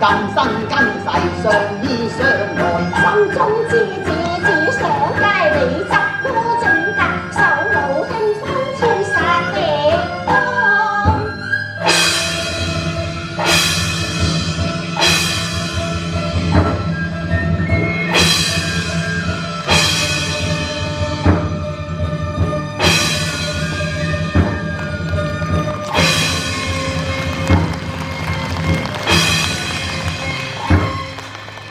今生今世相依相愛，心中只想佳你執孤正格，手舞輕風跳殺地方。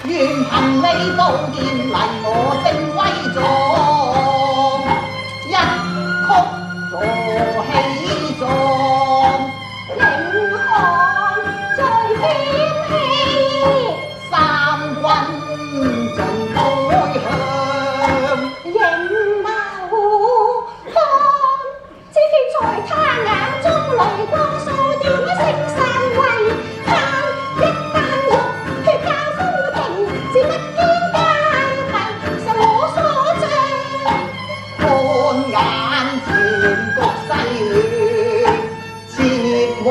願憑你刀劍嚟我聲威壯，一曲坐起壯，凌寒再掀起，三軍盡開向。迎矛當，只見在他眼中淚光掃點青山威，他一單肉血教風停，自不見階梯受我所障。看眼前局勢亂，切莫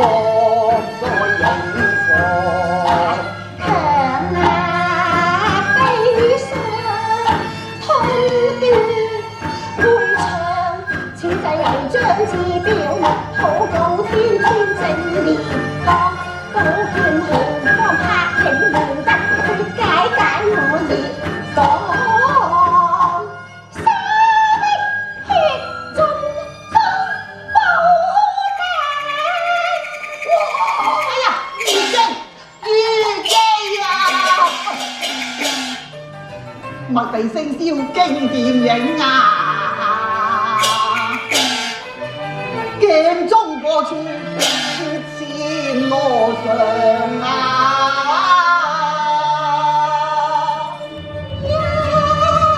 再引火。強壓悲傷，痛斷會場，此際又將自表明，禱告天天正烈光，寶劍豪方拍起門得，去解我熱火。沙的血盡風暴地，哎呀，虞姬啊！麥地星宵經電影啊，鏡中過處千羅上啊！